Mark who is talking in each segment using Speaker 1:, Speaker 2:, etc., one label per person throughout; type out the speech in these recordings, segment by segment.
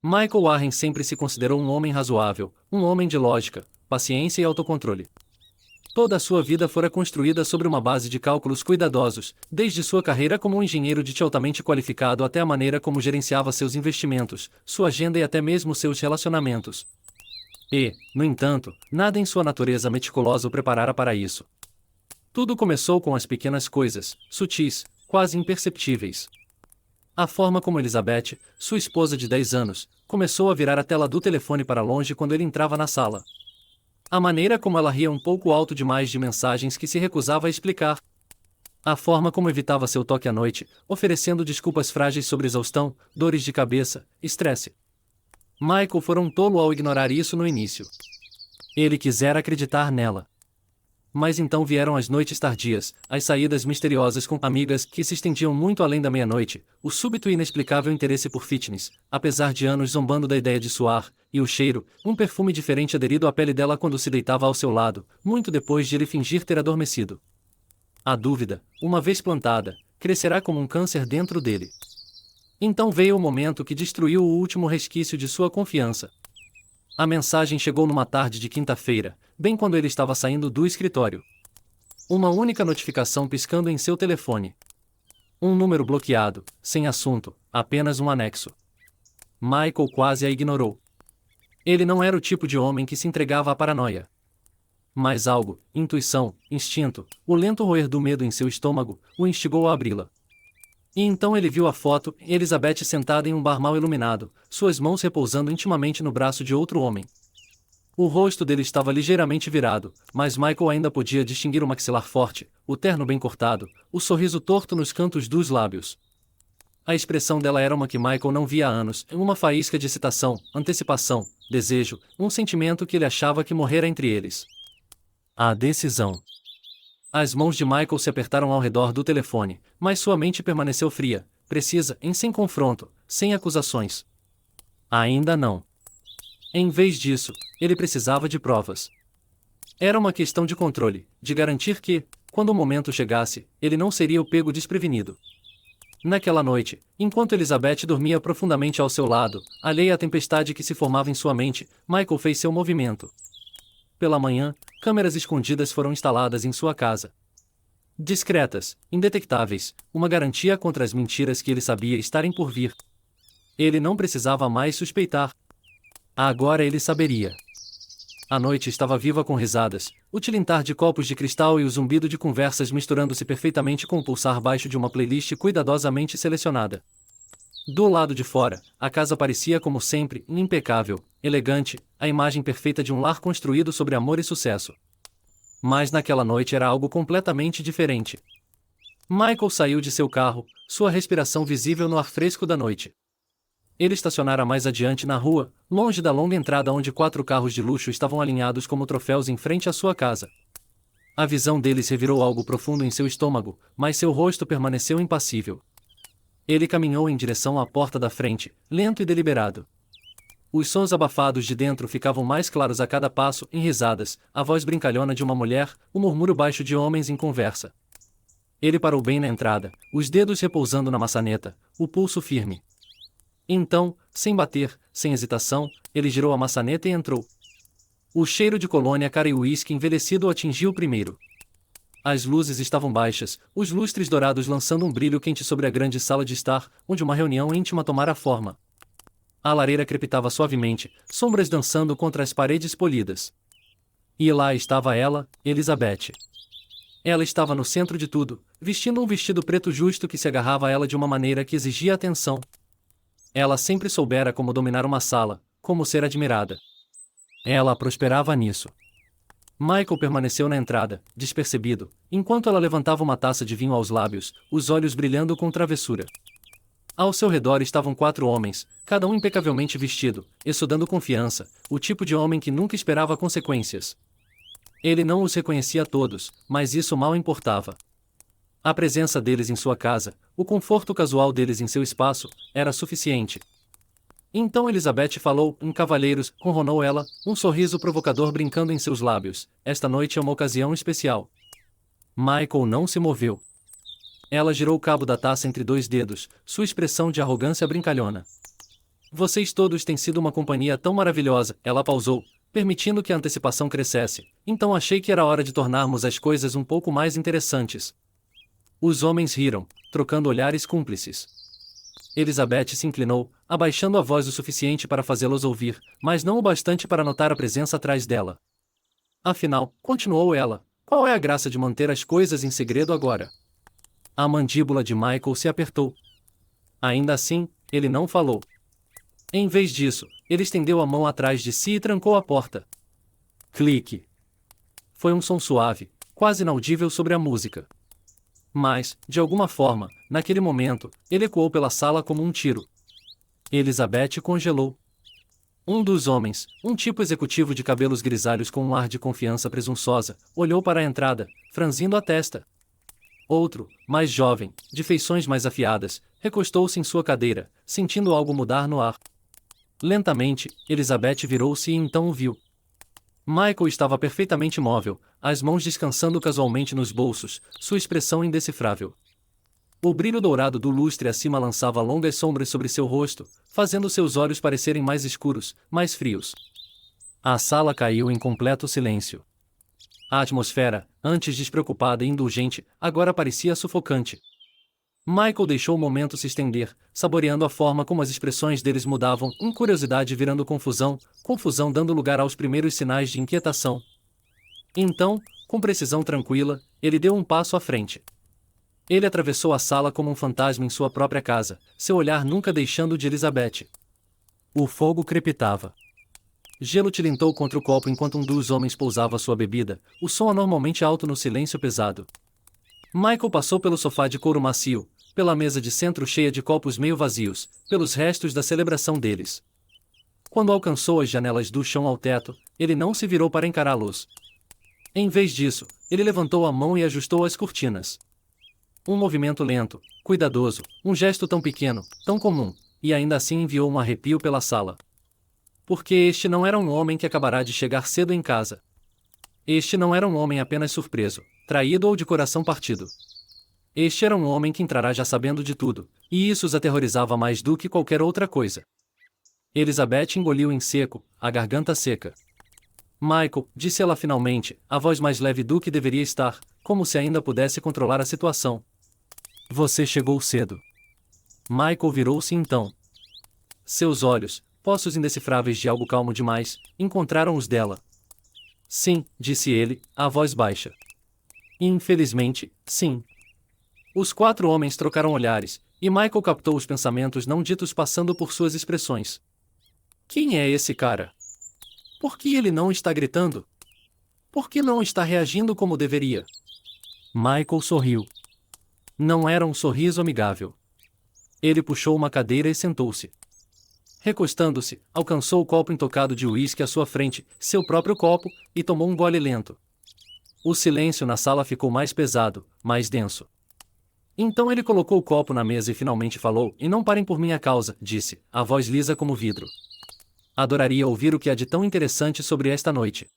Speaker 1: Michael Warren sempre se considerou um homem razoável, um homem de lógica, paciência e autocontrole. Toda a sua vida fora construída sobre uma base de cálculos cuidadosos, desde sua carreira como um engenheiro de altamente qualificado até a maneira como gerenciava seus investimentos, sua agenda e até mesmo seus relacionamentos. E, no entanto, nada em sua natureza meticulosa o preparara para isso. Tudo começou com as pequenas coisas, sutis, quase imperceptíveis. A forma como Elizabeth, sua esposa de 10 anos, começou a virar a tela do telefone para longe quando ele entrava na sala. A maneira como ela ria um pouco alto demais de mensagens que se recusava a explicar. A forma como evitava seu toque à noite, oferecendo desculpas frágeis sobre exaustão, dores de cabeça, estresse. Michael fora um tolo ao ignorar isso no início. Ele quisera acreditar nela. Mas então vieram as noites tardias, as saídas misteriosas com amigas que se estendiam muito além da meia-noite, o súbito e inexplicável interesse por fitness, apesar de anos zombando da ideia de suar, e o cheiro, um perfume diferente aderido à pele dela quando se deitava ao seu lado, muito depois de ele fingir ter adormecido. A dúvida, uma vez plantada, crescerá como um câncer dentro dele. Então veio o momento que destruiu o último resquício de sua confiança. A mensagem chegou numa tarde de quinta-feira, bem quando ele estava saindo do escritório. Uma única notificação piscando em seu telefone. Um número bloqueado, sem assunto, apenas um anexo. Michael quase a ignorou. Ele não era o tipo de homem que se entregava à paranoia. Mas algo, intuição, instinto, o lento roer do medo em seu estômago, o instigou a abri-la. E então ele viu a foto, Elizabeth sentada em um bar mal iluminado, suas mãos repousando intimamente no braço de outro homem. O rosto dele estava ligeiramente virado, mas Michael ainda podia distinguir o maxilar forte, o terno bem cortado, o sorriso torto nos cantos dos lábios. A expressão dela era uma que Michael não via há anos, uma faísca de excitação, antecipação, desejo, um sentimento que ele achava que morrera entre eles. A decisão. As mãos de Michael se apertaram ao redor do telefone, mas sua mente permaneceu fria, precisa, sem confronto, sem acusações. Ainda não. Em vez disso, ele precisava de provas. Era uma questão de controle, de garantir que, quando o momento chegasse, ele não seria o pego desprevenido. Naquela noite, enquanto Elizabeth dormia profundamente ao seu lado, alheia à tempestade que se formava em sua mente, Michael fez seu movimento. Pela manhã, câmeras escondidas foram instaladas em sua casa. Discretas, indetectáveis, uma garantia contra as mentiras que ele sabia estarem por vir. Ele não precisava mais suspeitar. Agora ele saberia. A noite estava viva com risadas, o tilintar de copos de cristal e o zumbido de conversas misturando-se perfeitamente com o pulsar baixo de uma playlist cuidadosamente selecionada. Do lado de fora, a casa parecia como sempre, impecável, elegante, a imagem perfeita de um lar construído sobre amor e sucesso. Mas naquela noite era algo completamente diferente. Michael saiu de seu carro, sua respiração visível no ar fresco da noite. Ele estacionara mais adiante na rua, longe da longa entrada onde 4 carros de luxo estavam alinhados como troféus em frente à sua casa. A visão deles revirou algo profundo em seu estômago, mas seu rosto permaneceu impassível. Ele caminhou em direção à porta da frente, lento e deliberado. Os sons abafados de dentro ficavam mais claros a cada passo, em risadas, a voz brincalhona de uma mulher, o murmúrio baixo de homens em conversa. Ele parou bem na entrada, os dedos repousando na maçaneta, o pulso firme. Então, sem bater, sem hesitação, ele girou a maçaneta e entrou. O cheiro de colônia cara e uísque envelhecido o atingiu primeiro. As luzes estavam baixas, os lustres dourados lançando um brilho quente sobre a grande sala de estar, onde uma reunião íntima tomara forma. A lareira crepitava suavemente, sombras dançando contra as paredes polidas. E lá estava ela, Elizabeth. Ela estava no centro de tudo, vestindo um vestido preto justo que se agarrava a ela de uma maneira que exigia atenção. Ela sempre soubera como dominar uma sala, como ser admirada. Ela prosperava nisso. Michael permaneceu na entrada, despercebido, enquanto ela levantava uma taça de vinho aos lábios, os olhos brilhando com travessura. Ao seu redor estavam 4 homens, cada um impecavelmente vestido, exudando confiança, o tipo de homem que nunca esperava consequências. Ele não os reconhecia todos, mas isso mal importava. A presença deles em sua casa, o conforto casual deles em seu espaço, era suficiente. Então Elizabeth falou, cavalheiros, ronronou ela, um sorriso provocador brincando em seus lábios, esta noite é uma ocasião especial. Michael não se moveu. Ela girou o cabo da taça entre 2 dedos, sua expressão de arrogância brincalhona. Vocês todos têm sido uma companhia tão maravilhosa, ela pausou, permitindo que a antecipação crescesse. Então achei que era hora de tornarmos as coisas um pouco mais interessantes. Os homens riram, trocando olhares cúmplices. Elizabeth se inclinou, abaixando a voz o suficiente para fazê-los ouvir, mas não o bastante para notar a presença atrás dela. Afinal, continuou ela, qual é a graça de manter as coisas em segredo agora? A mandíbula de Michael se apertou. Ainda assim, ele não falou. Em vez disso, ele estendeu a mão atrás de si e trancou a porta. Clique. Foi um som suave, quase inaudível sobre a música. Mas, de alguma forma, naquele momento, ele ecoou pela sala como um tiro. Elizabeth congelou. Um dos homens, um tipo executivo de cabelos grisalhos com um ar de confiança presunçosa, olhou para a entrada, franzindo a testa. Outro, mais jovem, de feições mais afiadas, recostou-se em sua cadeira, sentindo algo mudar no ar. Lentamente, Elizabeth virou-se e então o viu. Michael estava perfeitamente imóvel, as mãos descansando casualmente nos bolsos, sua expressão indecifrável. O brilho dourado do lustre acima lançava longas sombras sobre seu rosto, fazendo seus olhos parecerem mais escuros, mais frios. A sala caiu em completo silêncio. A atmosfera, antes despreocupada e indulgente, agora parecia sufocante. Michael deixou o momento se estender, saboreando a forma como as expressões deles mudavam, curiosidade virando confusão, confusão dando lugar aos primeiros sinais de inquietação. Então, com precisão tranquila, ele deu um passo à frente. Ele atravessou a sala como um fantasma em sua própria casa, seu olhar nunca deixando de Elizabeth. O fogo crepitava. Gelo tilintou contra o copo enquanto um dos homens pousava sua bebida, o som anormalmente alto no silêncio pesado. Michael passou pelo sofá de couro macio, pela mesa de centro cheia de copos meio vazios, pelos restos da celebração deles. Quando alcançou as janelas do chão ao teto, ele não se virou para encará-los. Em vez disso, ele levantou a mão e ajustou as cortinas. Um movimento lento, cuidadoso, um gesto tão pequeno, tão comum, e ainda assim enviou um arrepio pela sala. Porque este não era um homem que acabará de chegar cedo em casa. Este não era um homem apenas surpreso, traído ou de coração partido. Este era um homem que entrará já sabendo de tudo, e isso os aterrorizava mais do que qualquer outra coisa. Elizabeth engoliu em seco, a garganta seca. Michael, disse ela finalmente, a voz mais leve do que deveria estar, como se ainda pudesse controlar a situação. Você chegou cedo. Michael virou-se então. Seus olhos, poços indecifráveis de algo calmo demais, encontraram os dela. Sim, disse ele, a voz baixa. Infelizmente, sim. Os 4 homens trocaram olhares, e Michael captou os pensamentos não ditos passando por suas expressões. Quem é esse cara? Por que ele não está gritando? Por que não está reagindo como deveria? Michael sorriu. Não era um sorriso amigável. Ele puxou uma cadeira e sentou-se. Recostando-se, alcançou o copo intocado de uísque à sua frente, seu próprio copo, e tomou um gole lento. O silêncio na sala ficou mais pesado, mais denso. Então ele colocou o copo na mesa e finalmente falou, e não parem por minha causa, disse, a voz lisa como vidro. Adoraria ouvir o que há de tão interessante sobre esta noite.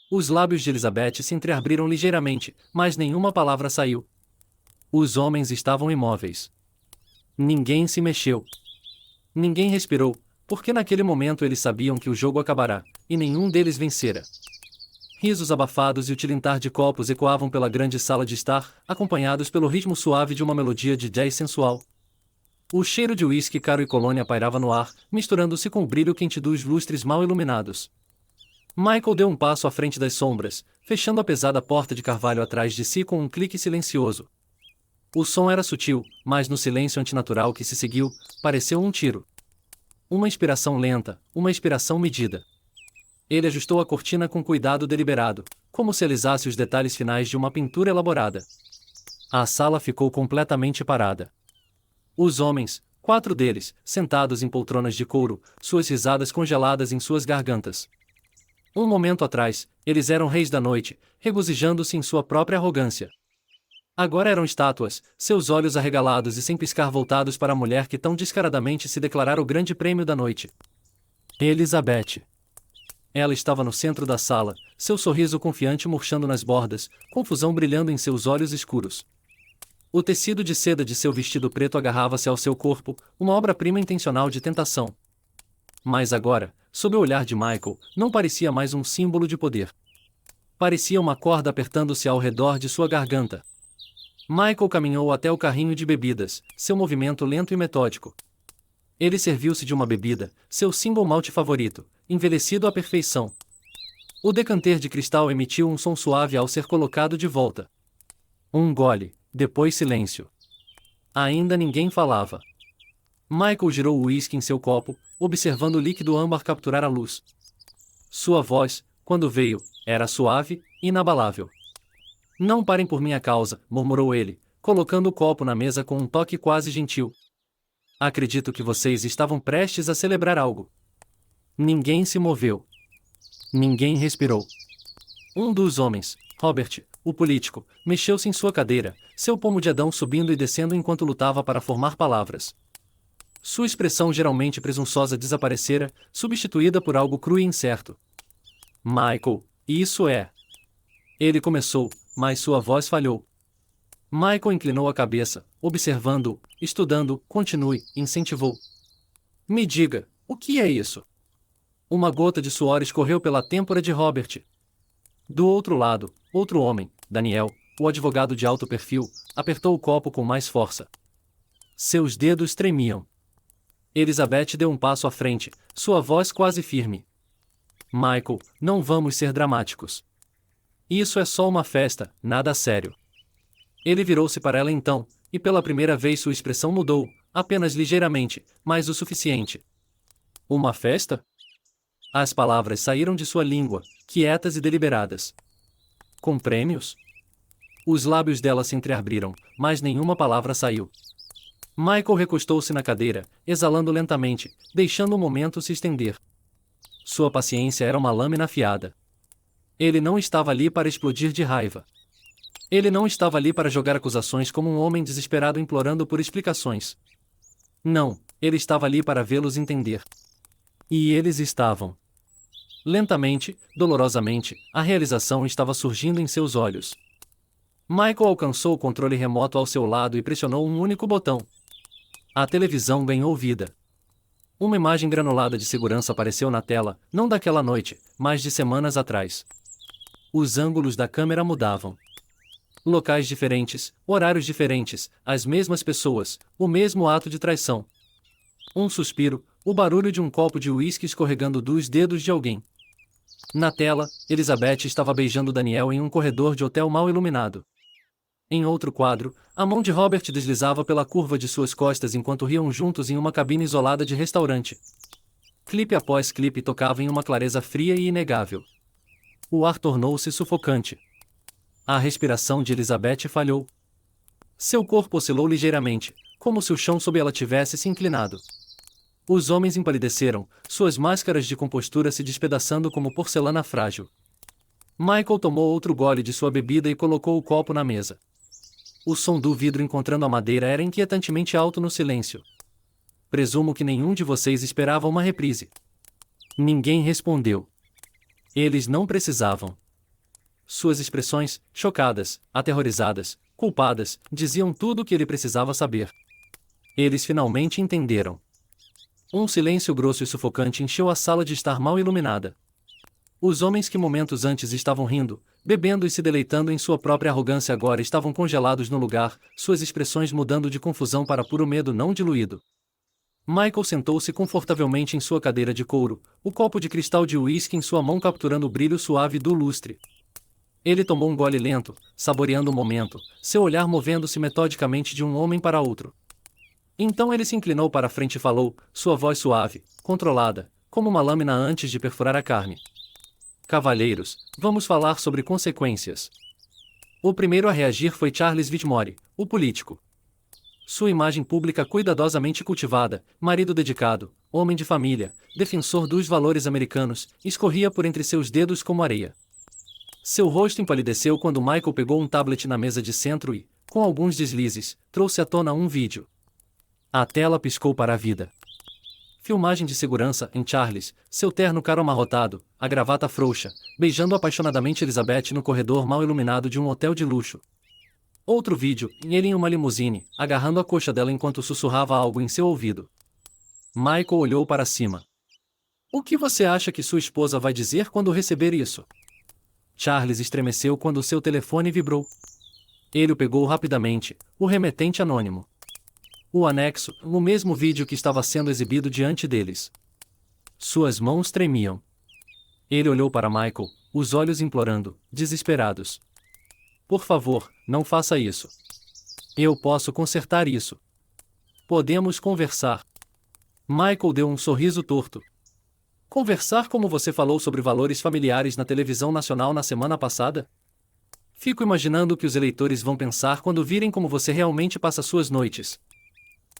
Speaker 1: Os lábios de Elizabeth se entreabriram ligeiramente, mas nenhuma palavra saiu. Os homens estavam imóveis. Ninguém se mexeu. Ninguém respirou, porque naquele momento eles sabiam que o jogo acabará, e nenhum deles vencera. Risos abafados e o tilintar de copos ecoavam pela grande sala de estar, acompanhados pelo ritmo suave de uma melodia de jazz sensual. O cheiro de uísque caro e colônia pairava no ar, misturando-se com o brilho quente dos lustres mal iluminados. Michael deu um passo à frente das sombras, fechando a pesada porta de carvalho atrás de si com um clique silencioso. O som era sutil, mas no silêncio antinatural que se seguiu, pareceu um tiro. Uma inspiração lenta, uma inspiração medida. Ele ajustou a cortina com cuidado deliberado, como se alisasse os detalhes finais de uma pintura elaborada. A sala ficou completamente parada. Os homens, 4 deles, sentados em poltronas de couro, suas risadas congeladas em suas gargantas. Um momento atrás, eles eram reis da noite, regozijando-se em sua própria arrogância. Agora eram estátuas, seus olhos arregalados e sem piscar voltados para a mulher que tão descaradamente se declarara o grande prêmio da noite. Elizabeth. Ela estava no centro da sala, seu sorriso confiante murchando nas bordas, confusão brilhando em seus olhos escuros. O tecido de seda de seu vestido preto agarrava-se ao seu corpo, uma obra-prima intencional de tentação. Mas agora, sob o olhar de Michael, não parecia mais um símbolo de poder. Parecia uma corda apertando-se ao redor de sua garganta. Michael caminhou até o carrinho de bebidas, seu movimento lento e metódico. Ele serviu-se de uma bebida, seu single malt favorito, envelhecido à perfeição. O decanter de cristal emitiu um som suave ao ser colocado de volta. Um gole, depois silêncio. Ainda ninguém falava. Michael girou o uísque em seu copo, observando o líquido âmbar capturar a luz. Sua voz, quando veio, era suave, inabalável. Não parem por minha causa, murmurou ele, colocando o copo na mesa com um toque quase gentil. Acredito que vocês estavam prestes a celebrar algo. Ninguém se moveu. Ninguém respirou. Um dos homens, Robert, o político, mexeu-se em sua cadeira, seu pomo de Adão subindo e descendo enquanto lutava para formar palavras. Sua expressão geralmente presunçosa desaparecera, substituída por algo cru e incerto. Michael, isso é. Ele começou, mas sua voz falhou. Michael inclinou a cabeça, observando-o, estudando, continue, incentivou. Me diga, o que é isso? Uma gota de suor escorreu pela têmpora de Robert. Do outro lado, outro homem, Daniel, o advogado de alto perfil, apertou o copo com mais força. Seus dedos tremiam. Elizabeth deu um passo à frente, sua voz quase firme. Michael, não vamos ser dramáticos. Isso é só uma festa, nada sério. Ele virou-se para ela então, e pela primeira vez sua expressão mudou, apenas ligeiramente, mas o suficiente. Uma festa? As palavras saíram de sua língua, quietas e deliberadas. Com prêmios? Os lábios dela se entreabriram, mas nenhuma palavra saiu. Michael recostou-se na cadeira, exalando lentamente, deixando o momento se estender. Sua paciência era uma lâmina afiada. Ele não estava ali para explodir de raiva. Ele não estava ali para jogar acusações como um homem desesperado implorando por explicações. Não, ele estava ali para vê-los entender. E eles estavam. Lentamente, dolorosamente, a realização estava surgindo em seus olhos. Michael alcançou o controle remoto ao seu lado e pressionou um único botão. A televisão ganhou vida. Uma imagem granulada de segurança apareceu na tela, não daquela noite, mas de semanas atrás. Os ângulos da câmera mudavam. Locais diferentes, horários diferentes, as mesmas pessoas, o mesmo ato de traição. Um suspiro, o barulho de um copo de uísque escorregando dos dedos de alguém. Na tela, Elizabeth estava beijando Daniel em um corredor de hotel mal iluminado. Em outro quadro, a mão de Robert deslizava pela curva de suas costas enquanto riam juntos em uma cabine isolada de restaurante. Clipe após clipe tocava em uma clareza fria e inegável. O ar tornou-se sufocante. A respiração de Elizabeth falhou. Seu corpo oscilou ligeiramente, como se o chão sob ela tivesse se inclinado. Os homens empalideceram, suas máscaras de compostura se despedaçando como porcelana frágil. Michael tomou outro gole de sua bebida e colocou o copo na mesa. O som do vidro encontrando a madeira era inquietantemente alto no silêncio. Presumo que nenhum de vocês esperava uma reprise. Ninguém respondeu. Eles não precisavam. Suas expressões, chocadas, aterrorizadas, culpadas, diziam tudo o que ele precisava saber. Eles finalmente entenderam. Um silêncio grosso e sufocante encheu a sala de estar mal iluminada. Os homens que momentos antes estavam rindo, bebendo e se deleitando em sua própria arrogância agora estavam congelados no lugar, suas expressões mudando de confusão para puro medo não diluído. Michael sentou-se confortavelmente em sua cadeira de couro, o copo de cristal de uísque em sua mão capturando o brilho suave do lustre. Ele tomou um gole lento, saboreando o momento, seu olhar movendo-se metodicamente de um homem para outro. Então ele se inclinou para a frente e falou, sua voz suave, controlada, como uma lâmina antes de perfurar a carne. Cavalheiros, vamos falar sobre consequências. O primeiro a reagir foi Charles Whitmore, o político. Sua imagem pública cuidadosamente cultivada, marido dedicado, homem de família, defensor dos valores americanos, escorria por entre seus dedos como areia. Seu rosto empalideceu quando Michael pegou um tablet na mesa de centro e, com alguns deslizes, trouxe à tona um vídeo. A tela piscou para a vida. Filmagem de segurança em Charles, seu terno caro amarrotado, a gravata frouxa, beijando apaixonadamente Elizabeth no corredor mal iluminado de um hotel de luxo. Outro vídeo, ele em uma limusine, agarrando a coxa dela enquanto sussurrava algo em seu ouvido. Michael olhou para cima. O que você acha que sua esposa vai dizer quando receber isso? Charles estremeceu quando seu telefone vibrou. Ele o pegou rapidamente, o remetente anônimo. O anexo, o mesmo vídeo que estava sendo exibido diante deles. Suas mãos tremiam. Ele olhou para Michael, os olhos implorando, desesperados. Por favor, não faça isso. Eu posso consertar isso. Podemos conversar. Michael deu um sorriso torto. Conversar como você falou sobre valores familiares na televisão nacional na semana passada? Fico imaginando o que os eleitores vão pensar quando virem como você realmente passa suas noites.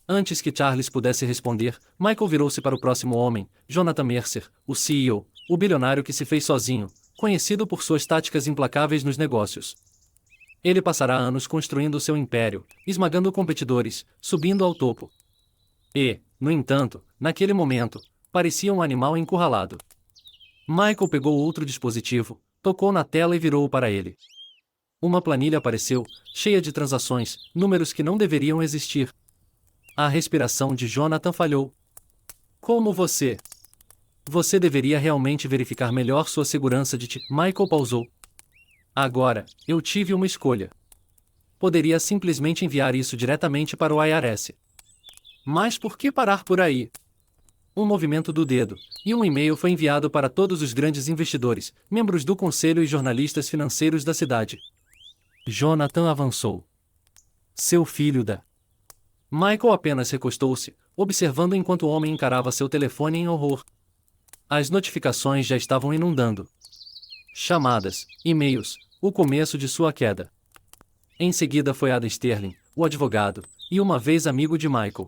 Speaker 1: Antes que Charles pudesse responder, Michael virou-se para o próximo homem, Jonathan Mercer, o CEO, o bilionário que se fez sozinho, conhecido por suas táticas implacáveis nos negócios. Ele passará anos construindo seu império, esmagando competidores, subindo ao topo. E, no entanto, naquele momento, parecia um animal encurralado. Michael pegou outro dispositivo, tocou na tela e virou-o para ele. Uma planilha apareceu, cheia de transações, números que não deveriam existir. A respiração de Jonathan falhou. Como você? Você deveria realmente verificar melhor sua segurança de Michael pausou. Agora, eu tive uma escolha. Poderia simplesmente enviar isso diretamente para o IRS. Mas por que parar por aí? Um movimento do dedo, e um e-mail foi enviado para todos os grandes investidores, membros do conselho e jornalistas financeiros da cidade. Jonathan avançou. Seu filho da... Michael apenas recostou-se, observando enquanto o homem encarava seu telefone em horror. As notificações já estavam inundando. Chamadas, e-mails, o começo de sua queda. Em seguida foi Adam Sterling, o advogado, e uma vez amigo de Michael.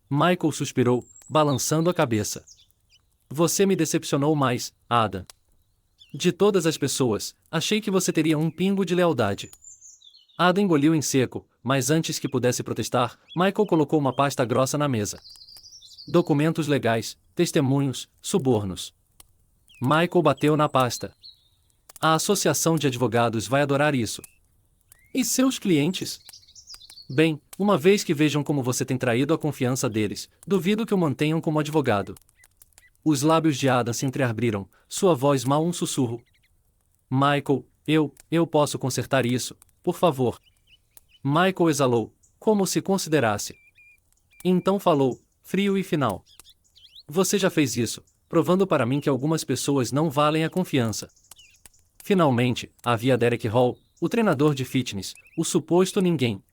Speaker 1: Michael suspirou, balançando a cabeça. Você me decepcionou mais, Adam. De todas as pessoas, achei que você teria um pingo de lealdade. Adam engoliu em seco, mas antes que pudesse protestar, Michael colocou uma pasta grossa na mesa. Documentos legais, testemunhos, subornos. Michael bateu na pasta. A associação de advogados vai adorar isso. E seus clientes? Bem, uma vez que vejam como você tem traído a confiança deles, duvido que o mantenham como advogado. Os lábios de Adam se entreabriram, sua voz mal um sussurro. Michael, eu posso consertar isso, por favor. Michael exalou, como se considerasse. Então falou, frio e final. Você já fez isso, provando para mim que algumas pessoas não valem a confiança. Finalmente, havia Derek Hall, o treinador de fitness, o suposto ninguém.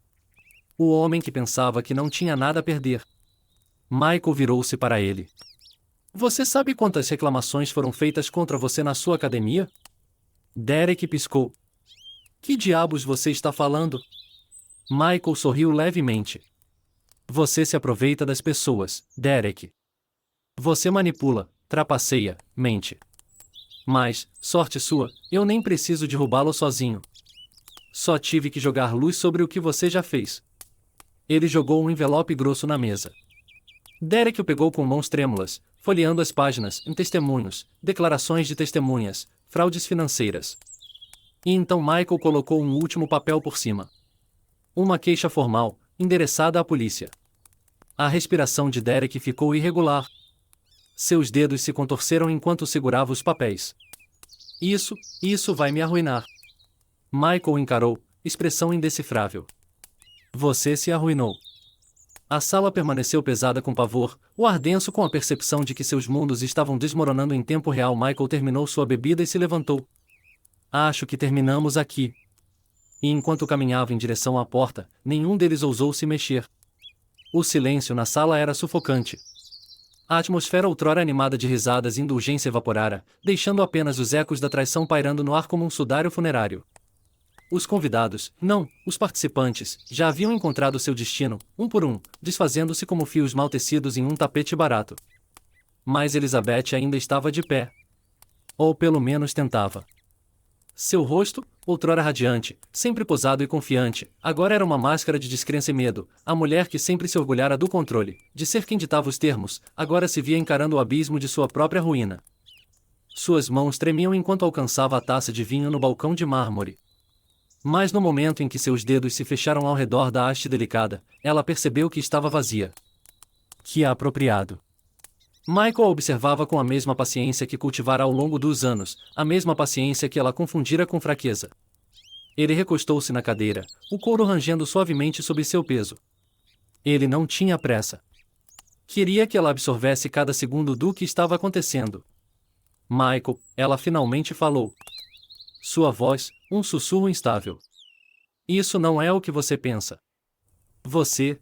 Speaker 1: O homem que pensava que não tinha nada a perder. Michael virou-se para ele. Você sabe quantas reclamações foram feitas contra você na sua academia? Derek piscou. Que diabos você está falando? Michael sorriu levemente. Você se aproveita das pessoas, Derek. Você manipula, trapaceia, mente. Mas, sorte sua, eu nem preciso derrubá-lo sozinho. Só tive que jogar luz sobre o que você já fez. Ele jogou um envelope grosso na mesa. Derek o pegou com mãos trêmulas, folheando as páginas em testemunhos, declarações de testemunhas, fraudes financeiras. E então Michael colocou um último papel por cima. Uma queixa formal, endereçada à polícia. A respiração de Derek ficou irregular. Seus dedos se contorceram enquanto segurava os papéis. Isso vai me arruinar. Michael encarou, expressão indecifrável. Você se arruinou. A sala permaneceu pesada com pavor, o ar denso com a percepção de que seus mundos estavam desmoronando em tempo real. Michael terminou sua bebida e se levantou. Acho que terminamos aqui. E enquanto caminhava em direção à porta, nenhum deles ousou se mexer. O silêncio na sala era sufocante. A atmosfera outrora animada de risadas e indulgência evaporara, deixando apenas os ecos da traição pairando no ar como um sudário funerário. Os convidados, não, os participantes, já haviam encontrado seu destino, um por um, desfazendo-se como fios mal tecidos em um tapete barato. Mas Elizabeth ainda estava de pé. Ou pelo menos tentava. Seu rosto, outrora radiante, sempre posado e confiante, agora era uma máscara de descrença e medo. A mulher que sempre se orgulhara do controle, de ser quem ditava os termos, agora se via encarando o abismo de sua própria ruína. Suas mãos tremiam enquanto alcançava a taça de vinho no balcão de mármore. Mas no momento em que seus dedos se fecharam ao redor da haste delicada, ela percebeu que estava vazia. Que apropriado. Michael a observava com a mesma paciência que cultivara ao longo dos anos, a mesma paciência que ela confundira com fraqueza. Ele recostou-se na cadeira, o couro rangendo suavemente sob seu peso. Ele não tinha pressa. Queria que ela absorvesse cada segundo do que estava acontecendo. Michael, ela finalmente falou. Sua voz, um sussurro instável. Isso não é o que você pensa. Você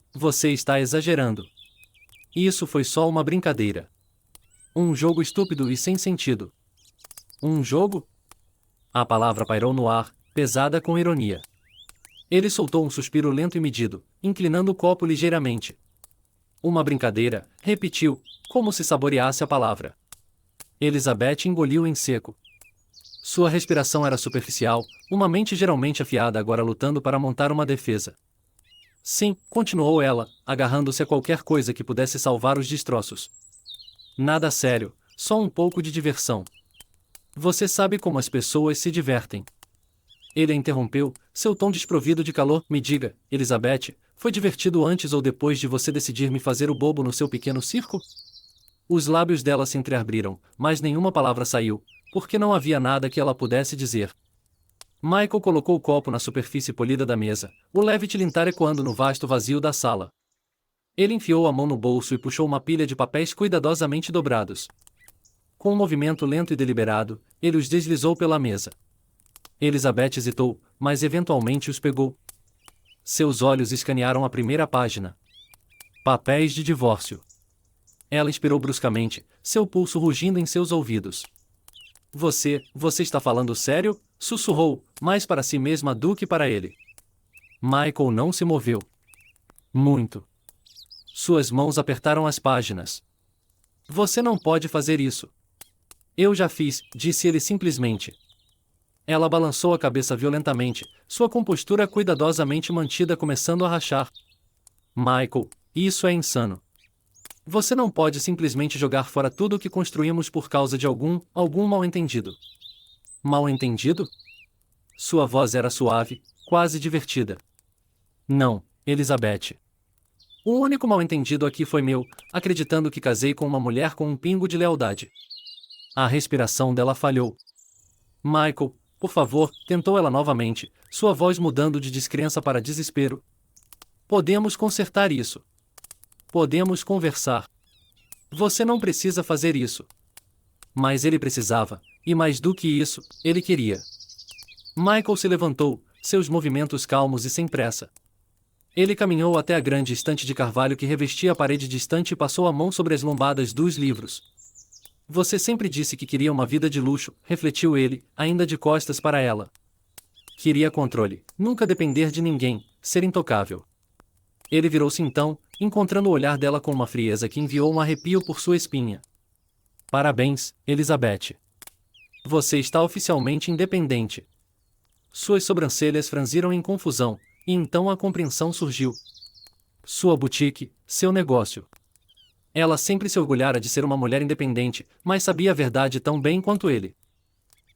Speaker 1: está exagerando. Isso foi só uma brincadeira. Um jogo estúpido e sem sentido. Um jogo? A palavra pairou no ar, pesada com ironia. Ele soltou um suspiro lento e medido, inclinando o copo ligeiramente. Uma brincadeira, repetiu, como se saboreasse a palavra. Elizabeth engoliu em seco. Sua respiração era superficial, uma mente geralmente afiada agora lutando para montar uma defesa. Sim, continuou ela, agarrando-se a qualquer coisa que pudesse salvar os destroços. Nada sério, só um pouco de diversão. Você sabe como as pessoas se divertem. Ele a interrompeu, seu tom desprovido de calor. Me diga, Elizabeth, foi divertido antes ou depois de você decidir me fazer o bobo no seu pequeno circo? Os lábios dela se entreabriram, mas nenhuma palavra saiu, porque não havia nada que ela pudesse dizer. Michael colocou o copo na superfície polida da mesa, o leve tilintar ecoando no vasto vazio da sala. Ele enfiou a mão no bolso e puxou uma pilha de papéis cuidadosamente dobrados. Com um movimento lento e deliberado, ele os deslizou pela mesa. Elizabeth hesitou, mas eventualmente os pegou. Seus olhos escanearam a primeira página. Papéis de divórcio. Ela inspirou bruscamente, seu pulso rugindo em seus ouvidos. Você está falando sério? Sussurrou, mais para si mesma do que para ele. Michael não se moveu. Muito. Suas mãos apertaram as páginas. Você não pode fazer isso. Eu já fiz, disse ele simplesmente. Ela balançou a cabeça violentamente, sua compostura cuidadosamente mantida começando a rachar. Michael, isso é insano. Você não pode simplesmente jogar fora tudo o que construímos por causa de algum mal-entendido. Mal-entendido? Sua voz era suave, quase divertida. Não, Elizabeth. O único mal-entendido aqui foi meu, acreditando que casei com uma mulher com um pingo de lealdade. A respiração dela falhou. Michael, por favor, tentou ela novamente, sua voz mudando de descrença para desespero. Podemos consertar isso. Podemos conversar. Você não precisa fazer isso. Mas ele precisava, e mais do que isso, ele queria. Michael se levantou, seus movimentos calmos e sem pressa. Ele caminhou até a grande estante de carvalho que revestia a parede distante e passou a mão sobre as lombadas dos livros. Você sempre disse que queria uma vida de luxo, refletiu ele, ainda de costas para ela. Queria controle, nunca depender de ninguém, ser intocável. Ele virou-se então, encontrando o olhar dela com uma frieza que enviou um arrepio por sua espinha. Parabéns, Elizabeth. Você está oficialmente independente. Suas sobrancelhas franziram em confusão, e então a compreensão surgiu. Sua boutique, seu negócio. Ela sempre se orgulhara de ser uma mulher independente, mas sabia a verdade tão bem quanto ele.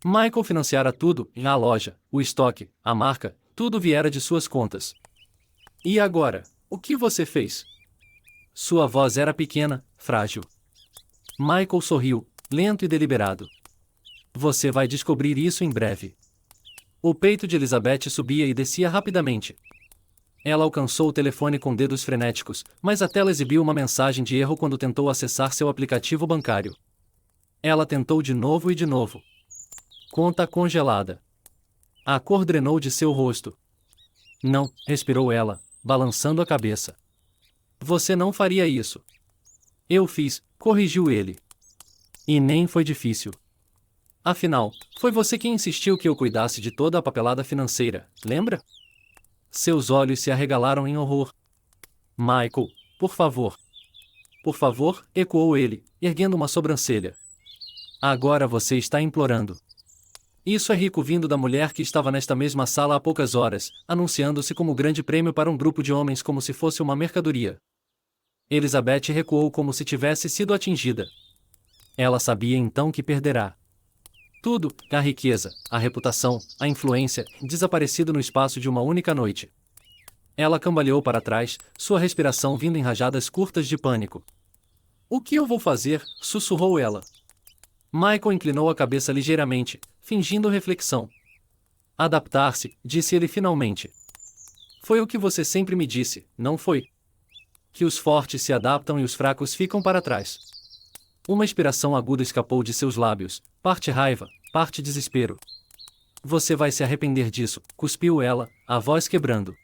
Speaker 1: Michael financiara tudo, a loja, o estoque, a marca, tudo viera de suas contas. E agora, o que você fez? Sua voz era pequena, frágil. Michael sorriu, lento e deliberado. Você vai descobrir isso em breve. O peito de Elizabeth subia e descia rapidamente. Ela alcançou o telefone com dedos frenéticos, mas a tela exibiu uma mensagem de erro quando tentou acessar seu aplicativo bancário. Ela tentou de novo e de novo. Conta congelada. A cor drenou de seu rosto. Não, respirou ela, balançando a cabeça. Você não faria isso. Eu fiz, corrigiu ele. E nem foi difícil. Afinal, foi você quem insistiu que eu cuidasse de toda a papelada financeira, lembra? Seus olhos se arregalaram em horror. Michael, por favor. Por favor, ecoou ele, erguendo uma sobrancelha. Agora você está implorando. Isso é rico vindo da mulher que estava nesta mesma sala há poucas horas, anunciando-se como grande prêmio para um grupo de homens como se fosse uma mercadoria. Elizabeth recuou como se tivesse sido atingida. Ela sabia então que perderá. Tudo, a riqueza, a reputação, a influência, desaparecido no espaço de uma única noite. Ela cambaleou para trás, sua respiração vindo em rajadas curtas de pânico. O que eu vou fazer? Sussurrou ela. Michael inclinou a cabeça ligeiramente, fingindo reflexão. Adaptar-se, disse ele finalmente. Foi o que você sempre me disse, não foi? Que os fortes se adaptam e os fracos ficam para trás. Uma inspiração aguda escapou de seus lábios, parte raiva, parte desespero. Você vai se arrepender disso, cuspiu ela, a voz quebrando.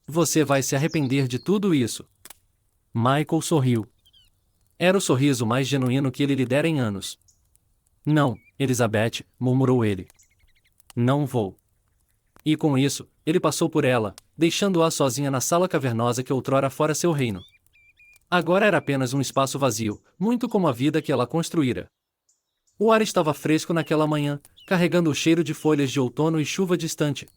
Speaker 1: Você vai se arrepender de tudo isso. Michael sorriu. Era o sorriso mais genuíno que ele lhe dera em anos. Não, Elizabeth, murmurou ele. Não vou. E com isso, ele passou por ela, deixando-a sozinha na sala cavernosa que outrora fora seu reino. Agora era apenas um espaço vazio, muito como a vida que ela construíra. O ar estava fresco naquela manhã, carregando o cheiro de folhas de outono e chuva distante.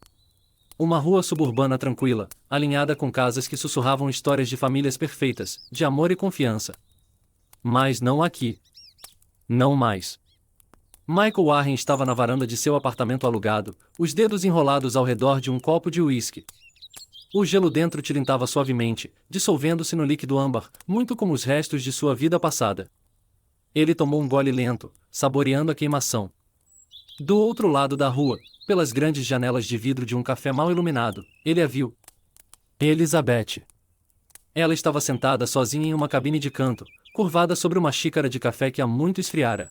Speaker 1: Uma rua suburbana tranquila, alinhada com casas que sussurravam histórias de famílias perfeitas, de amor e confiança. Mas não aqui. Não mais. Michael Warren estava na varanda de seu apartamento alugado, os dedos enrolados ao redor de um copo de uísque. O gelo dentro tilintava suavemente, dissolvendo-se no líquido âmbar, muito como os restos de sua vida passada. Ele tomou um gole lento, saboreando a queimação. Do outro lado da rua, pelas grandes janelas de vidro de um café mal iluminado, ele a viu. Elizabeth. Ela estava sentada sozinha em uma cabine de canto, curvada sobre uma xícara de café que há muito esfriara.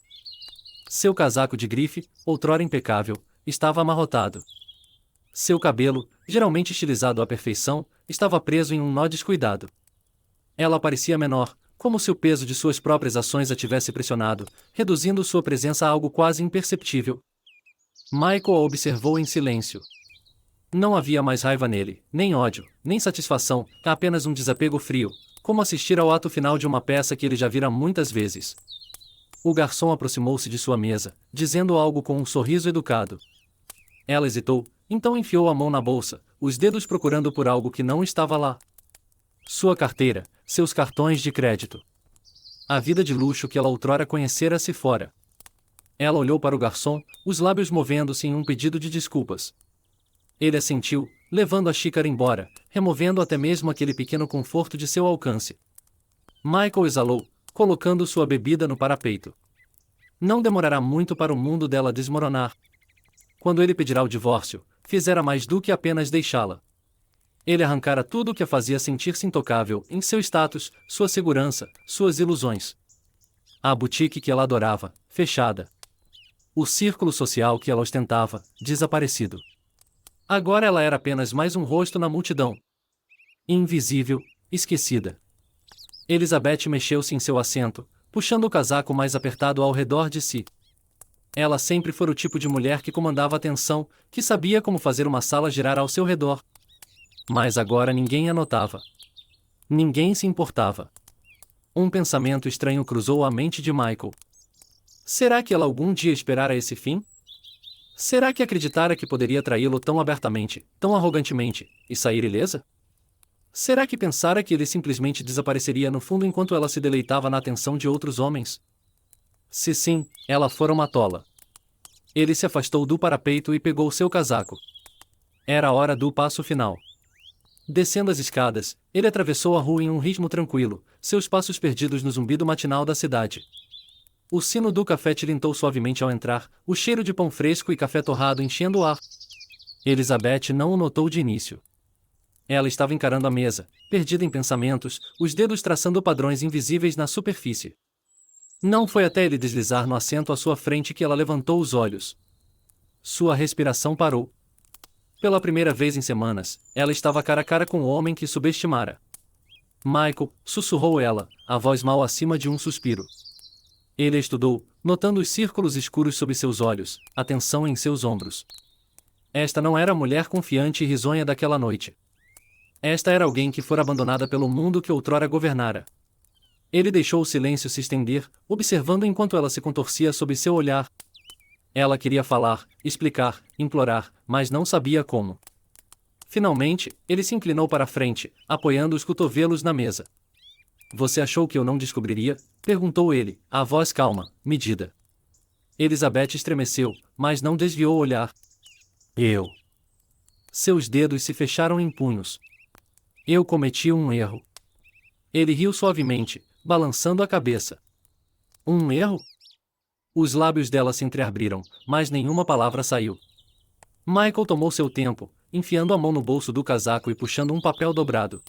Speaker 1: Seu casaco de grife, outrora impecável, estava amarrotado. Seu cabelo, geralmente estilizado à perfeição, estava preso em um nó descuidado. Ela parecia menor, como se o peso de suas próprias ações a tivesse pressionado, reduzindo sua presença a algo quase imperceptível. Michael a observou em silêncio. Não havia mais raiva nele, nem ódio, nem satisfação, apenas um desapego frio, como assistir ao ato final de uma peça que ele já vira muitas vezes. O garçom aproximou-se de sua mesa, dizendo algo com um sorriso educado. Ela hesitou, então enfiou a mão na bolsa, os dedos procurando por algo que não estava lá. Sua carteira, seus cartões de crédito. A vida de luxo que ela outrora conhecera-se fora. Ela olhou para o garçom, os lábios movendo-se em um pedido de desculpas. Ele assentiu, levando a xícara embora, removendo até mesmo aquele pequeno conforto de seu alcance. Michael exalou, colocando sua bebida no parapeito. Não demorará muito para o mundo dela desmoronar. Quando ele pedirá o divórcio, fizera mais do que apenas deixá-la. Ele arrancara tudo o que a fazia sentir-se intocável, em seu status, sua segurança, suas ilusões. A boutique que ela adorava, fechada. O círculo social que ela ostentava, desaparecido. Agora ela era apenas mais um rosto na multidão. Invisível, esquecida. Elizabeth mexeu-se em seu assento, puxando o casaco mais apertado ao redor de si. Ela sempre fora o tipo de mulher que comandava a atenção, que sabia como fazer uma sala girar ao seu redor. Mas agora ninguém a notava. Ninguém se importava. Um pensamento estranho cruzou a mente de Michael. Será que ela algum dia esperara esse fim? Será que acreditara que poderia traí-lo tão abertamente, tão arrogantemente, e sair ilesa? Será que pensara que ele simplesmente desapareceria no fundo enquanto ela se deleitava na atenção de outros homens? Se sim, ela fora uma tola. Ele se afastou do parapeito e pegou seu casaco. Era a hora do passo final. Descendo as escadas, ele atravessou a rua em um ritmo tranquilo, seus passos perdidos no zumbido matinal da cidade. O sino do café tilintou suavemente ao entrar, o cheiro de pão fresco e café torrado enchendo o ar. Elizabeth não o notou de início. Ela estava encarando a mesa, perdida em pensamentos, os dedos traçando padrões invisíveis na superfície. Não foi até ele deslizar no assento à sua frente que ela levantou os olhos. Sua respiração parou. Pela primeira vez em semanas, ela estava cara a cara com o homem que subestimara. Michael, sussurrou ela, a voz mal acima de um suspiro. Ele a estudou, notando os círculos escuros sob seus olhos, a tensão em seus ombros. Esta não era a mulher confiante e risonha daquela noite. Esta era alguém que fora abandonada pelo mundo que outrora governara. Ele deixou o silêncio se estender, observando enquanto ela se contorcia sob seu olhar. Ela queria falar, explicar, implorar, mas não sabia como. Finalmente, ele se inclinou para a frente, apoiando os cotovelos na mesa. Você achou que eu não descobriria? Perguntou ele, a voz calma, medida. Elizabeth estremeceu, mas não desviou o olhar. Eu. Seus dedos se fecharam em punhos. Eu cometi um erro. Ele riu suavemente, balançando a cabeça. Um erro? Os lábios dela se entreabriram, mas nenhuma palavra saiu. Michael tomou seu tempo, enfiando a mão no bolso do casaco e puxando um papel dobrado.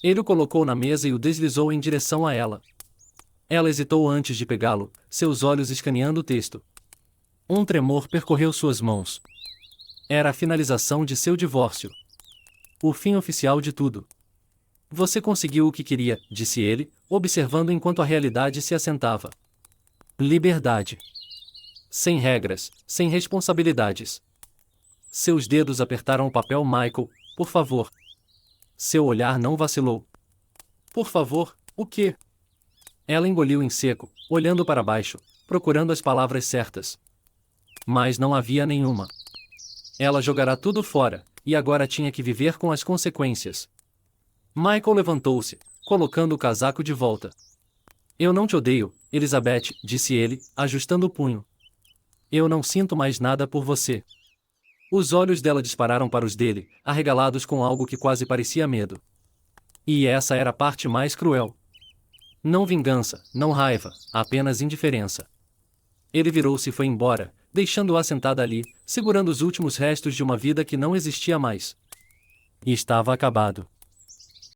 Speaker 1: Ele o colocou na mesa e o deslizou em direção a ela. Ela hesitou antes de pegá-lo, seus olhos escaneando o texto. Um tremor percorreu suas mãos. Era a finalização de seu divórcio. O fim oficial de tudo. Você conseguiu o que queria, disse ele, observando enquanto a realidade se assentava. Liberdade. Sem regras, sem responsabilidades. Seus dedos apertaram o papel. Michael, por favor. Seu olhar não vacilou. Por favor, o quê? Ela engoliu em seco, olhando para baixo, procurando as palavras certas. Mas não havia nenhuma. Ela jogará tudo fora, e agora tinha que viver com as consequências. Michael levantou-se, colocando o casaco de volta. Eu não te odeio, Elizabeth, disse ele, ajustando o punho. Eu não sinto mais nada por você. Os olhos dela dispararam para os dele, arregalados com algo que quase parecia medo. E essa era a parte mais cruel. Não vingança, não raiva, apenas indiferença. Ele virou-se e foi embora, deixando-a sentada ali, segurando os últimos restos de uma vida que não existia mais. E estava acabado.